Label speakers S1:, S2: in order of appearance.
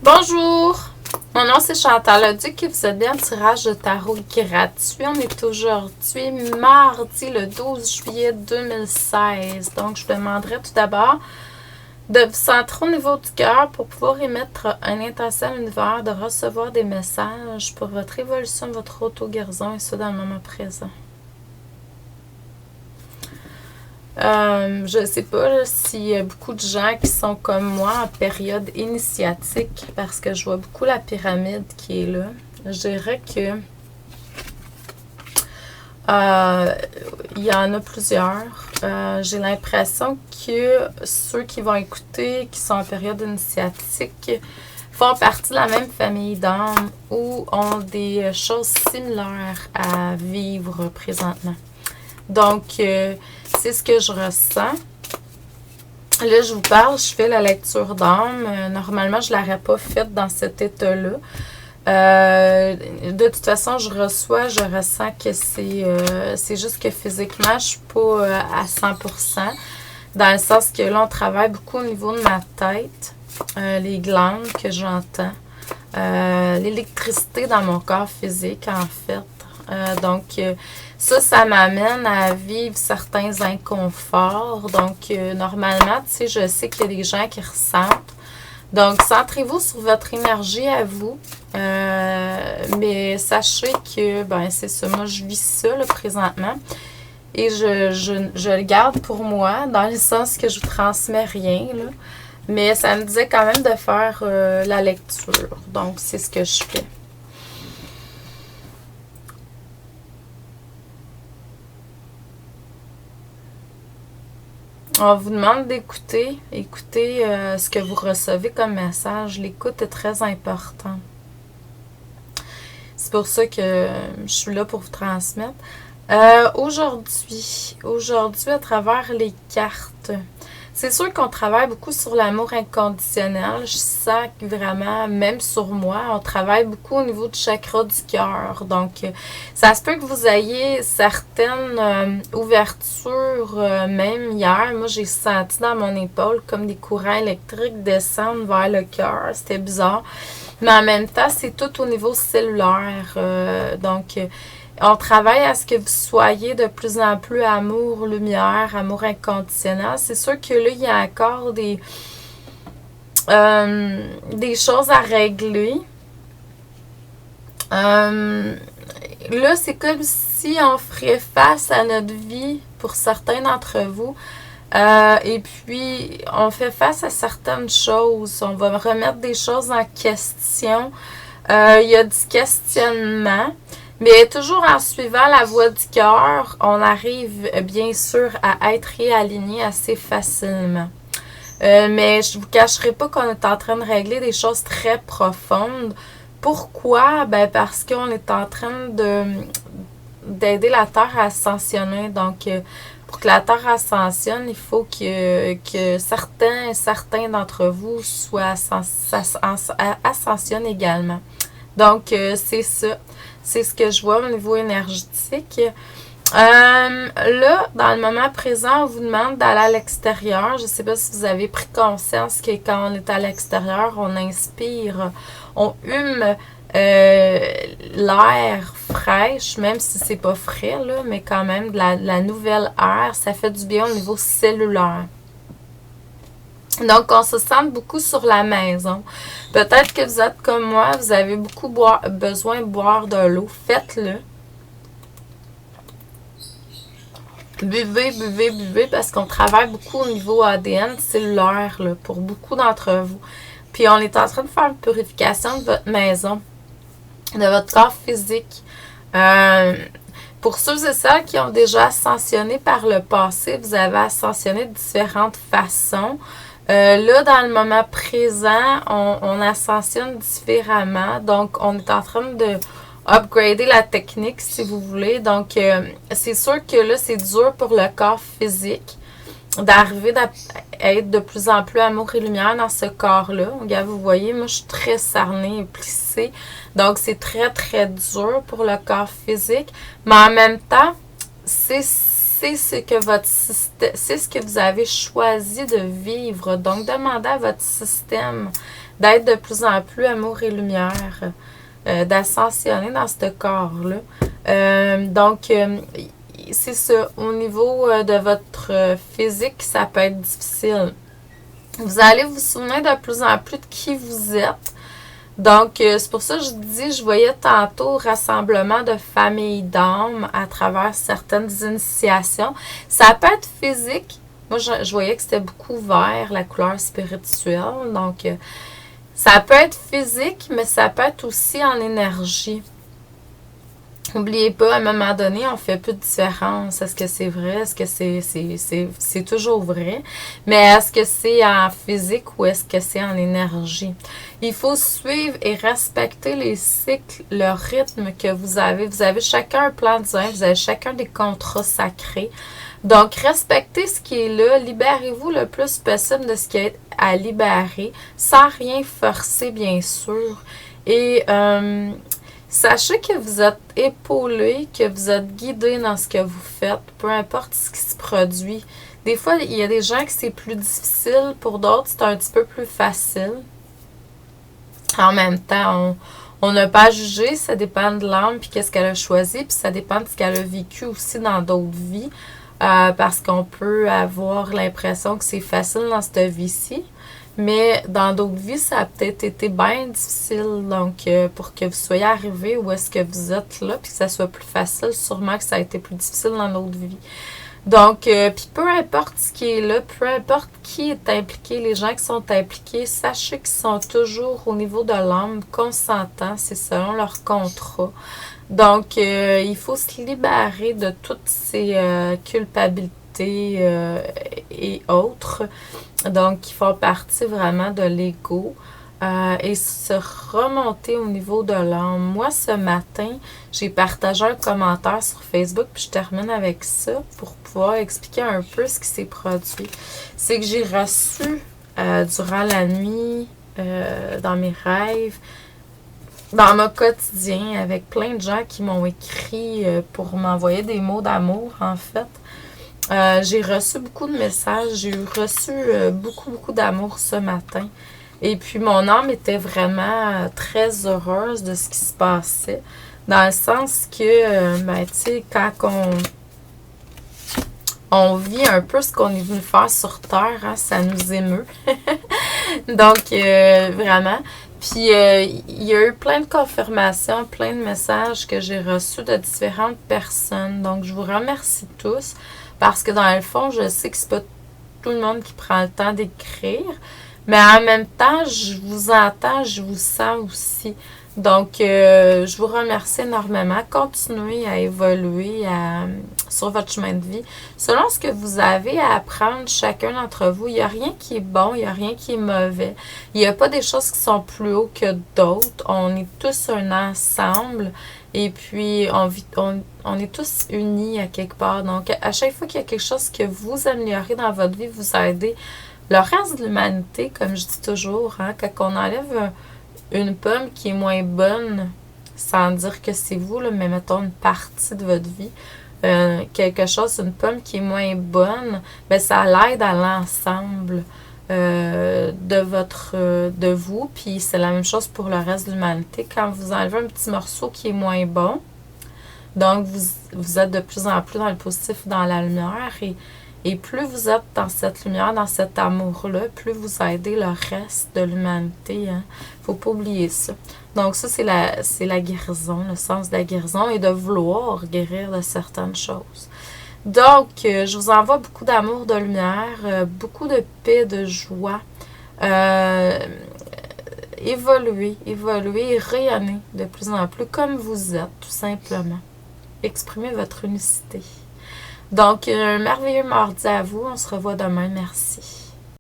S1: Bonjour! Mon nom c'est Chantal Leduc et vous êtes bien un tirage de tarot gratuit. On est aujourd'hui mardi le 12 juillet 2016. Donc, je vous demanderai tout d'abord de vous centrer au niveau du cœur pour pouvoir émettre une intention à l'univers de recevoir des messages pour votre évolution, votre auto-guérison et ça dans le moment présent. Je ne sais pas s'il y a beaucoup de gens qui sont comme moi en période initiatique parce que je vois beaucoup la pyramide qui est là. Je dirais que il y en a plusieurs. J'ai l'impression que ceux qui vont écouter, qui sont en période initiatique, font partie de la même famille d'âmes ou ont des choses similaires à vivre présentement. Donc, c'est ce que je ressens. Là, je vous parle, je fais la lecture d'âme. Normalement, je ne l'aurais pas faite dans cet état-là. De toute façon, je ressens que c'est juste que physiquement, je ne suis pas à 100%. Dans le sens que là, on travaille beaucoup au niveau de ma tête, les glandes que j'entends, l'électricité dans mon corps physique, en fait. Donc, ça m'amène à vivre certains inconforts. Donc, normalement, tu sais, je sais qu'il y a des gens qui ressentent. Donc, centrez-vous sur votre énergie à vous. Mais sachez que, ben, c'est ça. Moi, je vis ça, là, présentement. Et je le garde pour moi, dans le sens que je vous transmets rien, là. Mais ça me disait quand même de faire la lecture. Donc, c'est ce que je fais. On vous demande d'écouter. Écoutez ce que vous recevez comme message. L'écoute est très importante. C'est pour ça que je suis là pour vous transmettre. Aujourd'hui, à travers les cartes, c'est sûr qu'on travaille beaucoup sur l'amour inconditionnel. Je sens que vraiment, même sur moi, on travaille beaucoup au niveau du chakra du cœur. Donc, ça se peut que vous ayez certaines ouvertures, même hier. Moi, j'ai senti dans mon épaule comme des courants électriques descendre vers le cœur. C'était bizarre. Mais en même temps, c'est tout au niveau cellulaire. Donc, on travaille à ce que vous soyez de plus en plus amour, lumière, amour inconditionnel. C'est sûr que là, il y a encore des choses à régler. Là, c'est comme si on ferait face à notre vie pour certains d'entre vous. Et puis, on fait face à certaines choses. On va remettre des choses en question. Il y a du questionnement. Mais toujours en suivant la voie du cœur, on arrive bien sûr à être réaligné assez facilement. Mais je ne vous cacherai pas qu'on est en train de régler des choses très profondes. Pourquoi? Ben parce qu'on est en train d'aider la Terre à ascensionner. Donc, pour que la Terre ascensionne, il faut que certains d'entre vous ascensionnent également. Donc, c'est ça. C'est ce que je vois au niveau énergétique. Là, dans le moment présent, on vous demande d'aller à l'extérieur. Je ne sais pas si vous avez pris conscience que quand on est à l'extérieur, on inspire, on hume l'air fraîche, même si c'est pas frais, là, mais quand même de la nouvelle air, ça fait du bien au niveau cellulaire. Donc, on se sent beaucoup sur la maison. Peut-être que vous êtes comme moi, vous avez beaucoup besoin de boire de l'eau. Faites-le. Buvez, buvez, buvez, parce qu'on travaille beaucoup au niveau ADN cellulaire là, pour beaucoup d'entre vous. Puis, on est en train de faire une purification de votre maison, de votre corps physique. Pour ceux et celles qui ont déjà ascensionné par le passé, vous avez ascensionné de différentes façons. Là, dans le moment présent, on ascensionne différemment. Donc, on est en train de upgrader la technique, si vous voulez. Donc, c'est sûr que là, c'est dur pour le corps physique d'arriver à être de plus en plus amour et lumière dans ce corps-là. Regarde, vous voyez, moi, je suis très sarnée et plissée. Donc, c'est très, très dur pour le corps physique. Mais en même temps, c'est ce que vous avez choisi de vivre. Donc, demandez à votre système d'être de plus en plus amour et lumière, d'ascensionner dans ce corps-là. Donc, c'est ça. Au niveau de votre physique, ça peut être difficile. Vous allez vous souvenir de plus en plus de qui vous êtes. Donc, c'est pour ça que je dis, je voyais tantôt rassemblement de familles d'âmes à travers certaines initiations. Ça peut être physique. Moi, je voyais que c'était beaucoup vert, la couleur spirituelle. Donc, ça peut être physique, mais ça peut être aussi en énergie. N'oubliez pas, à un moment donné, on fait peu de différence. Est-ce que c'est vrai? Est-ce que c'est toujours vrai? Mais est-ce que c'est en physique ou est-ce que c'est en énergie? Il faut suivre et respecter les cycles, le rythme que vous avez. Vous avez chacun un plan divin, vous avez chacun des contrats sacrés. Donc, respectez ce qui est là, libérez-vous le plus possible de ce qui est à libérer, sans rien forcer, bien sûr. Et sachez que vous êtes épaulé, que vous êtes guidé dans ce que vous faites, peu importe ce qui se produit. Des fois, il y a des gens que c'est plus difficile, pour d'autres, c'est un petit peu plus facile. En même temps, on n'a pas à juger, ça dépend de l'âme, puis qu'est-ce qu'elle a choisi, puis ça dépend de ce qu'elle a vécu aussi dans d'autres vies. Parce qu'on peut avoir l'impression que c'est facile dans cette vie-ci, mais dans d'autres vies, ça a peut-être été bien difficile. Donc, pour que vous soyez arrivé où est-ce que vous êtes là, puis que ça soit plus facile, sûrement que ça a été plus difficile dans d'autres vies. Donc, puis peu importe ce qui est là, peu importe qui est impliqué, les gens qui sont impliqués, sachez qu'ils sont toujours au niveau de l'âme, consentants, c'est selon leur contrat. Donc, il faut se libérer de toutes ces culpabilités et autres, donc qui font partie vraiment de l'ego, et se remonter au niveau de l'âme. Moi, ce matin, j'ai partagé un commentaire sur Facebook, puis je termine avec ça pour pouvoir expliquer un peu ce qui s'est produit. C'est que j'ai reçu durant la nuit, dans mes rêves, dans mon quotidien, avec plein de gens qui m'ont écrit pour m'envoyer des mots d'amour, en fait. J'ai reçu beaucoup de messages, j'ai reçu beaucoup d'amour ce matin. Et puis, mon âme était vraiment très heureuse de ce qui se passait, dans le sens que, ben, tu sais, quand on vit un peu ce qu'on est venu faire sur Terre, hein, ça nous émeut. Donc, vraiment. Puis, il y a eu plein de confirmations, plein de messages que j'ai reçus de différentes personnes. Donc, je vous remercie tous parce que dans le fond, je sais que c'est pas tout le monde qui prend le temps d'écrire. Mais en même temps, je vous entends, je vous sens aussi. Donc, je vous remercie énormément. Continuez à évoluer sur votre chemin de vie. Selon ce que vous avez à apprendre, chacun d'entre vous, il n'y a rien qui est bon, il n'y a rien qui est mauvais. Il n'y a pas des choses qui sont plus haut que d'autres. On est tous un ensemble. Et puis, on est tous unis à quelque part. Donc, à chaque fois qu'il y a quelque chose que vous améliorez dans votre vie, vous aidez le reste de l'humanité, comme je dis toujours, hein, quand on enlève une pomme qui est moins bonne, sans dire que c'est vous, là, mais mettons une partie de votre vie, quelque chose, une pomme qui est moins bonne, ben ça l'aide à l'ensemble de vous, puis c'est la même chose pour le reste de l'humanité. Quand vous enlevez un petit morceau qui est moins bon, donc vous êtes de plus en plus dans le positif, dans la lumière, et plus vous êtes dans cette lumière, dans cet amour-là, plus vous aidez le reste de l'humanité. Hein. Faut pas oublier ça. Donc ça, c'est la guérison, le sens de la guérison et de vouloir guérir de certaines choses. Donc, je vous envoie beaucoup d'amour, de lumière, beaucoup de paix, de joie. Évoluez et rayonnez de plus en plus comme vous êtes, tout simplement. Exprimez votre unicité. Donc, un merveilleux mardi à vous. On se revoit demain. Merci.